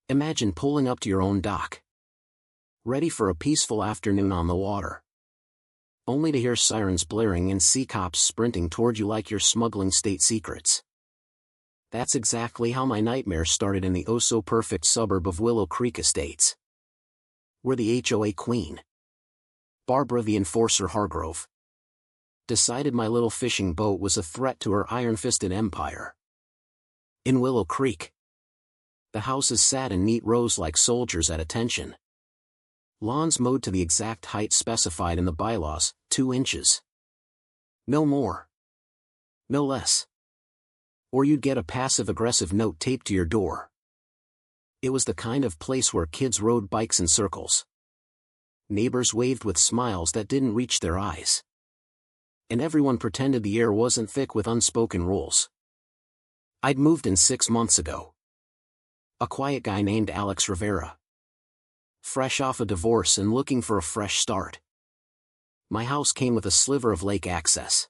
Imagine pulling up to your own dock, ready for a peaceful afternoon on the water, only to hear sirens blaring and sea cops sprinting toward you like you're smuggling state secrets. That's exactly how my nightmare started in the oh-so-perfect suburb of Willow Creek Estates. Where the HOA queen, Barbara the Enforcer Hargrove, decided my little fishing boat was a threat to her iron-fisted empire. In Willow Creek, the houses sat in neat rows like soldiers at attention. Lawns mowed to the exact height specified in the bylaws, 2 inches. No more. No less. Or you'd get a passive-aggressive note taped to your door. It was the kind of place where kids rode bikes in circles. Neighbors waved with smiles that didn't reach their eyes. And everyone pretended the air wasn't thick with unspoken rules. I'd moved in 6 months ago. A quiet guy named Alex Rivera. Fresh off a divorce and looking for a fresh start. My house came with a sliver of lake access,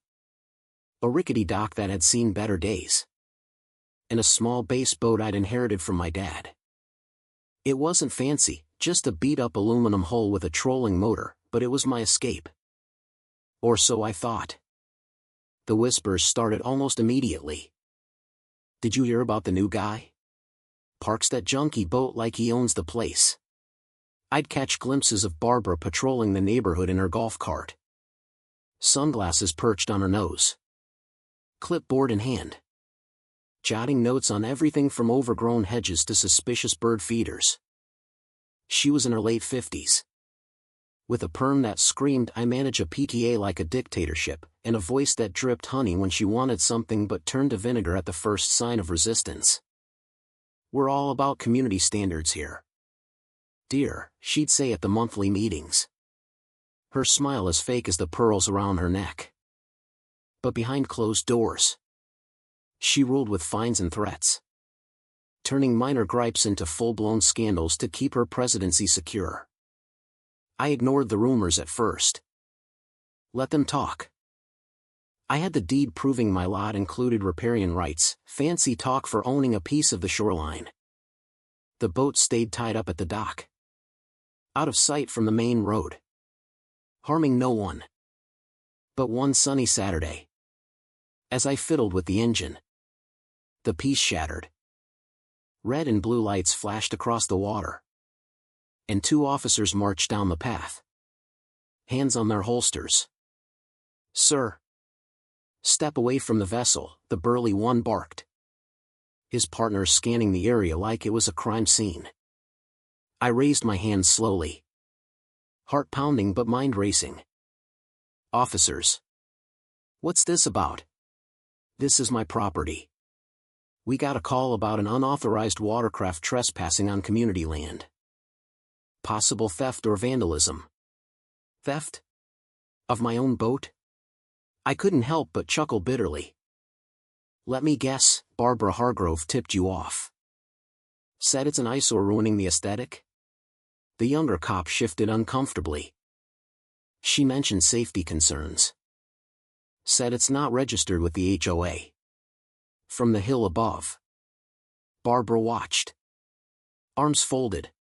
a rickety dock that had seen better days, and a small base boat I'd inherited from my dad. It wasn't fancy, just a beat-up aluminum hull with a trolling motor, but it was my escape. Or so I thought. The whispers started almost immediately. Did you hear about the new guy? Parks that junky boat like he owns the place. I'd catch glimpses of Barbara patrolling the neighborhood in her golf cart, sunglasses perched on her nose, clipboard in hand, jotting notes on everything from overgrown hedges to suspicious bird feeders. She was in her late 50s. With a perm that screamed "I manage a PTA like a dictatorship," and a voice that dripped honey when she wanted something but turned to vinegar at the first sign of resistance. "We're all about community standards here, dear," she'd say at the monthly meetings. Her smile as fake as the pearls around her neck. But behind closed doors, she ruled with fines and threats, turning minor gripes into full-blown scandals to keep her presidency secure. I ignored the rumors at first. Let them talk. I had the deed proving my lot included riparian rights, fancy talk for owning a piece of the shoreline. The boat stayed tied up at the dock, out of sight from the main road, harming no one. But one sunny Saturday, as I fiddled with the engine, the piece shattered. Red and blue lights flashed across the water, and 2 officers marched down the path, hands on their holsters. "Sir, step away from the vessel," the burly one barked, his partners scanning the area like it was a crime scene. I raised my hand slowly, heart pounding but mind racing. "Officers, what's this about? This is my property. We got a call about an unauthorized watercraft trespassing on community land. Possible theft or vandalism." "Theft? Of my own boat?" I couldn't help but chuckle bitterly. "Let me guess, Barbara Hargrove tipped you off. Said it's an eyesore ruining the aesthetic?" The younger cop shifted uncomfortably. "She mentioned safety concerns. Said it's not registered with the HOA. From the hill above." Barbara watched, arms folded,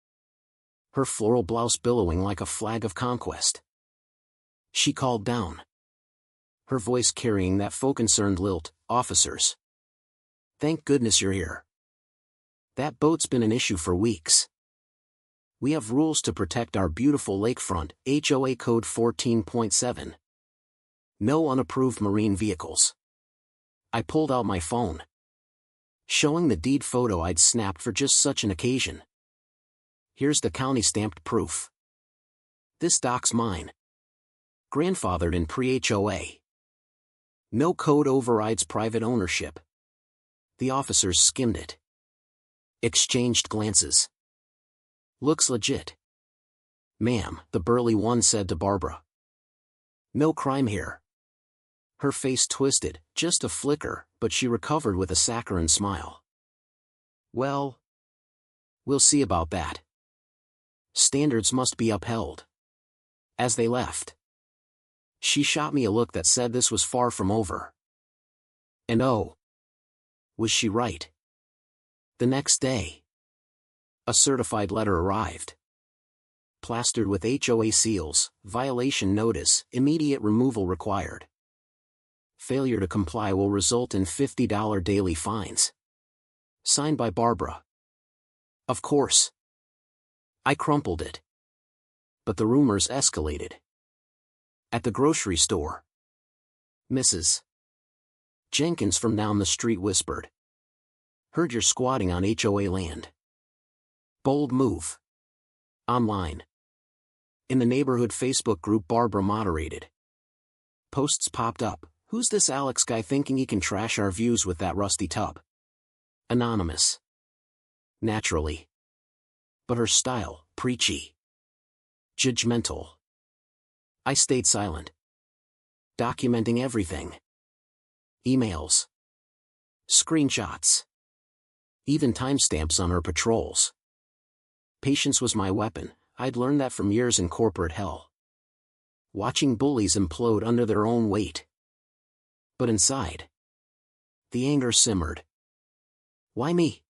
her floral blouse billowing like a flag of conquest. She called down, her voice carrying that faux-concerned lilt, "Officers, thank goodness you're here. That boat's been an issue for weeks. We have rules to protect our beautiful lakefront, HOA Code 14.7. No unapproved marine vehicles." I pulled out my phone, showing the deed photo I'd snapped for just such an occasion. "Here's the county-stamped proof. This dock's mine. Grandfathered in pre-HOA. No code overrides private ownership." The officers skimmed it, exchanged glances. "Looks legit." "Ma'am," the burly one said to Barbara. "No crime here." Her face twisted, just a flicker, but she recovered with a saccharine smile. "Well, we'll see about that. Standards must be upheld." As they left, she shot me a look that said this was far from over. And oh, was she right? The next day, A certified letter arrived. Plastered with HOA seals, violation notice, immediate removal required. Failure to comply will result in $50 daily fines. Signed by Barbara. Of course. I crumpled it. But the rumors escalated. At the grocery store, Mrs. Jenkins from down the street whispered, "Heard you're squatting on HOA land. Bold move." Online. In the neighborhood Facebook group Barbara moderated. Posts popped up. "Who's this Alex guy thinking he can trash our views with that rusty tub?" Anonymous. Naturally. But her style, preachy. Judgmental. I stayed silent. Documenting everything. Emails. Screenshots. Even timestamps on her patrols. Patience was my weapon. I'd learned that from years in corporate hell. Watching bullies implode under their own weight. But inside, the anger simmered. Why me?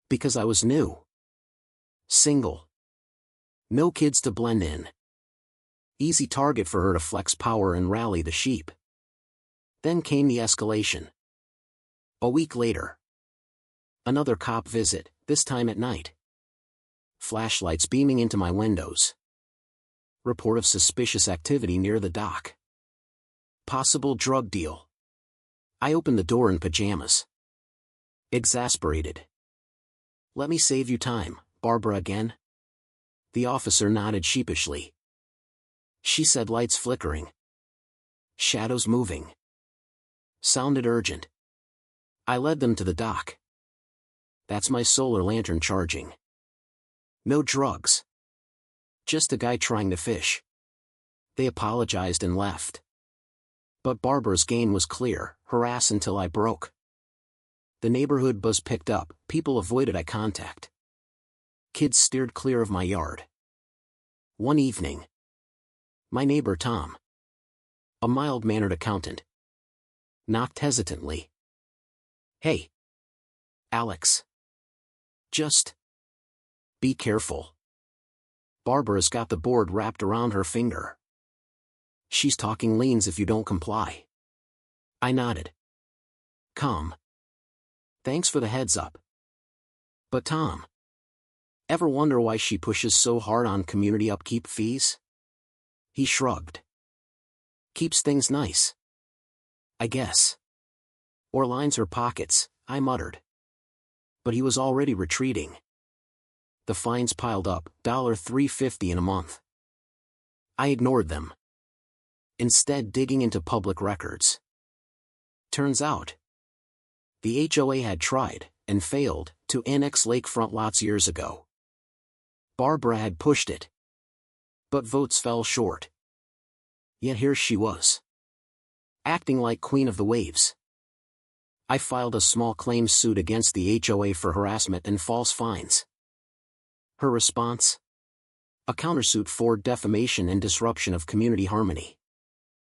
Because I was new. Single. No kids to blend in. Easy target for her to flex power and rally the sheep. Then came the escalation. A week later. Another cop visit, this time at night. Flashlights beaming into my windows. Report of suspicious activity near the dock. Possible drug deal. I opened the door in pajamas. Exasperated. "Let me save you time, Barbara again?" The officer nodded sheepishly. She said lights flickering. Shadows moving. Sounded urgent. I led them to the dock. That's my solar lantern charging. No drugs. Just a guy trying to fish. They apologized and left. But Barbara's game was clear, harass until I broke. The neighborhood buzz picked up, people avoided eye contact. Kids steered clear of my yard. One evening. My neighbor Tom, a mild-mannered accountant, knocked hesitantly. "Hey, Alex. Just be careful. Barbara's got the board wrapped around her finger. She's talking liens if you don't comply." I nodded. Calm. "Thanks for the heads up. But Tom, ever wonder why she pushes so hard on community upkeep fees?" He shrugged. "Keeps things nice, I guess. Or lines her pockets," I muttered. But he was already retreating. The fines piled up, $3.50 in a month. I ignored them. Instead digging into public records. Turns out, the HOA had tried, and failed, to annex lakefront lots years ago. Barbara had pushed it. But votes fell short. Yet here she was. Acting like queen of the waves. I filed a small claims suit against the HOA for harassment and false fines. Her response? A countersuit for defamation and disruption of community harmony.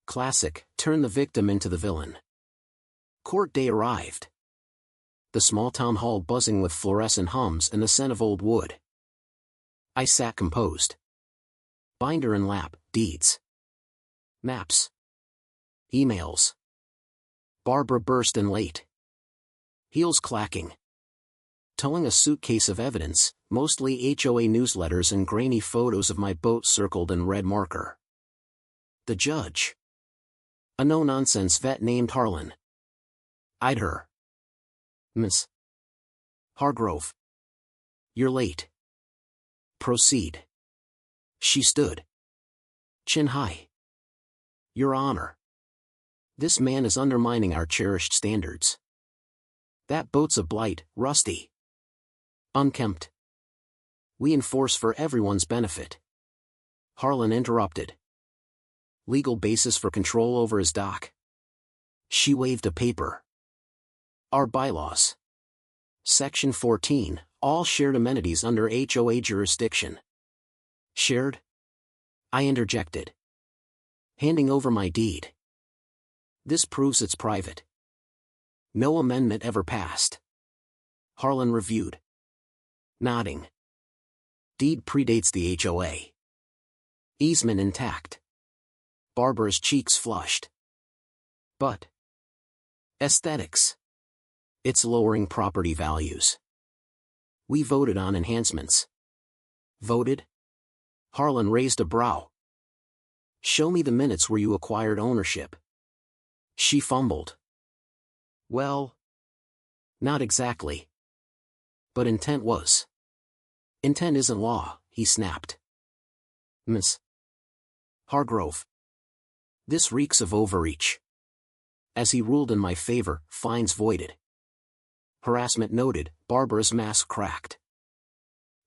Classic, turn the victim into the villain. Court day arrived. The small town hall buzzing with fluorescent hums and the scent of old wood. I sat composed. Binder in lap, deeds. Maps. Emails. Barbara burst in late. Heels clacking. Towing a suitcase of evidence, mostly HOA newsletters and grainy photos of my boat circled in red marker. The judge. A no-nonsense vet named Harlan. Eyed her. "Miss Hargrove. You're late. Proceed." She stood. Chin high. "Your Honor. This man is undermining our cherished standards. That boat's a blight, rusty. Unkempt. We enforce for everyone's benefit." Harlan interrupted. "Legal basis for control over his dock?" She waved a paper. "Our bylaws. Section 14, all shared amenities under HOA jurisdiction." "Shared?" I interjected. Handing over my deed. "This proves it's private. No amendment ever passed." Harlan reviewed. Nodding. Deed predates the HOA. Easement intact. Barbara's cheeks flushed. But aesthetics. It's lowering property values. We voted on enhancements. Voted? Harlan raised a brow. Show me the minutes where you acquired ownership. She fumbled. Well, not exactly. But intent was. Intent isn't law, he snapped. Miss Hargrove. This reeks of overreach. As he ruled in my favor, fines voided. Harassment noted, Barbara's mask cracked.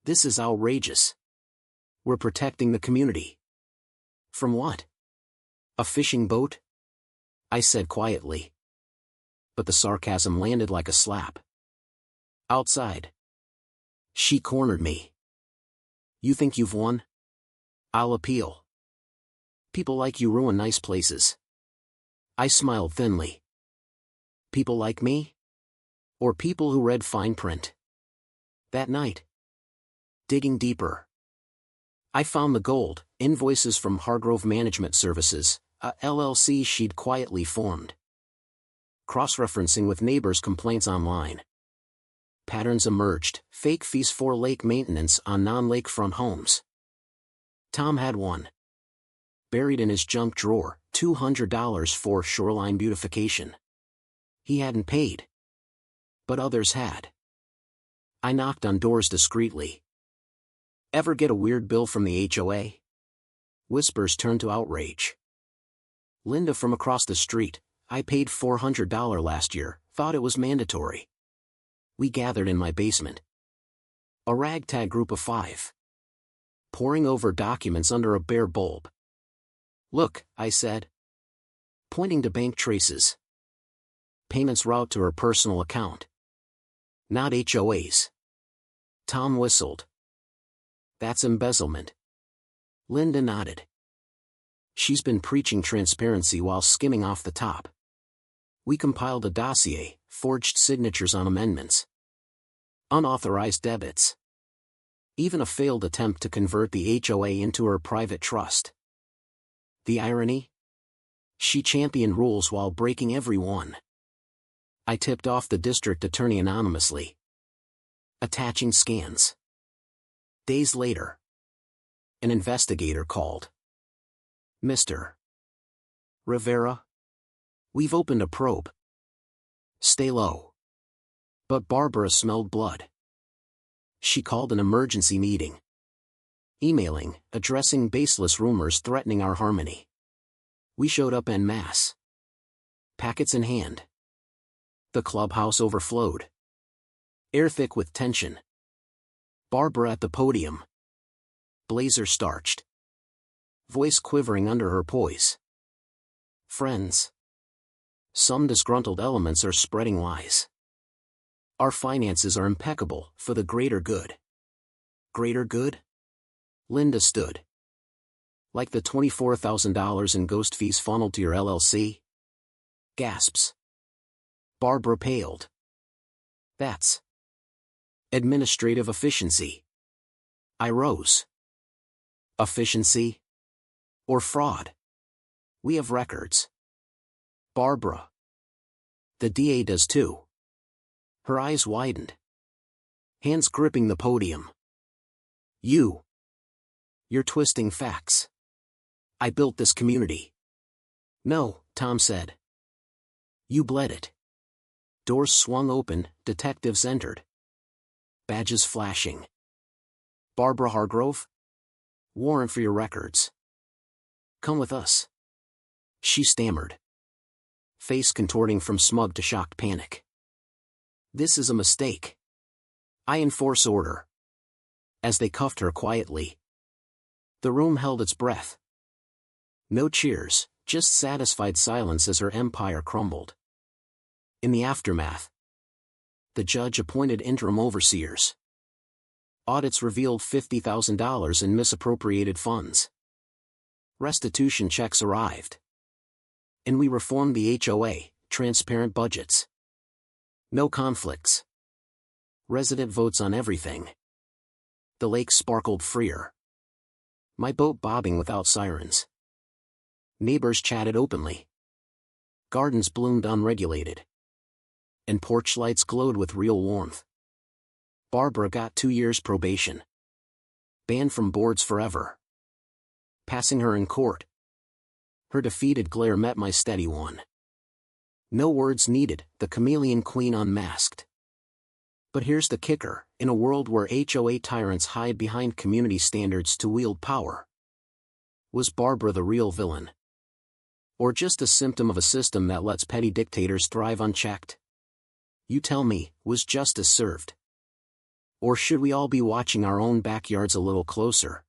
This is outrageous. We're protecting the community. From what? A fishing boat? I said quietly. But the sarcasm landed like a slap. Outside. She cornered me. You think you've won? I'll appeal. People like you ruin nice places. I smiled thinly. People like me? Or people who read fine print? That night. Digging deeper. I found the gold, invoices from Hargrove Management Services, a LLC she'd quietly formed. Cross-referencing with neighbors' complaints online. Patterns emerged, fake fees for lake maintenance on non-lakefront homes. Tom had one. Buried in his junk drawer, $200 for shoreline beautification. He hadn't paid. But others had. I knocked on doors discreetly. Ever get a weird bill from the HOA? Whispers turned to outrage. Linda from across the street, I paid $400 last year, thought it was mandatory. We gathered in my basement. A ragtag group of 5. Poring over documents under a bare bulb. Look, I said. Pointing to bank traces. Payments route to her personal account. Not HOA's. Tom whistled. That's embezzlement. Linda nodded. She's been preaching transparency while skimming off the top. We compiled a dossier, forged signatures on amendments. Unauthorized debits. Even a failed attempt to convert the HOA into her private trust. The irony? She championed rules while breaking every one. I tipped off the district attorney anonymously. Attaching scans. Days later. An investigator called. Mr. Rivera? We've opened a probe. Stay low. But Barbara smelled blood. She called an emergency meeting. Emailing, addressing baseless rumors threatening our harmony. We showed up en masse. Packets in hand. The clubhouse overflowed. Air thick with tension. Barbara at the podium. Blazer starched. Voice quivering under her poise. Friends. Some disgruntled elements are spreading lies. Our finances are impeccable, for the greater good. Greater good? Linda stood. Like the $24,000 in ghost fees funneled to your LLC? Gasps. Barbara paled. That's administrative efficiency. I rose. Efficiency? Or fraud? We have records. Barbara. The DA does too. Her eyes widened. Hands gripping the podium. You're twisting facts. I built this community. No, Tom said. You bled it. Doors swung open, detectives entered. Badges flashing. Barbara Hargrove? Warrant for your records. Come with us. She stammered. Face contorting from smug to shocked panic. This is a mistake. I enforce order. As they cuffed her quietly. The room held its breath. No cheers, just satisfied silence as her empire crumbled. In the aftermath, the judge appointed interim overseers. Audits revealed $50,000 in misappropriated funds. Restitution checks arrived. And we reformed the HOA, transparent budgets. No conflicts. Resident votes on everything. The lake sparkled freer. My boat bobbing without sirens. Neighbors chatted openly. Gardens bloomed unregulated. And porch lights glowed with real warmth. Barbara got 2 years probation. Banned from boards forever. Passing her in court. Her defeated glare met my steady one. No words needed, the chameleon queen unmasked. But here's the kicker, in a world where HOA tyrants hide behind community standards to wield power. Was Barbara the real villain? Or just a symptom of a system that lets petty dictators thrive unchecked? You tell me, was justice served? Or should we all be watching our own backyards a little closer?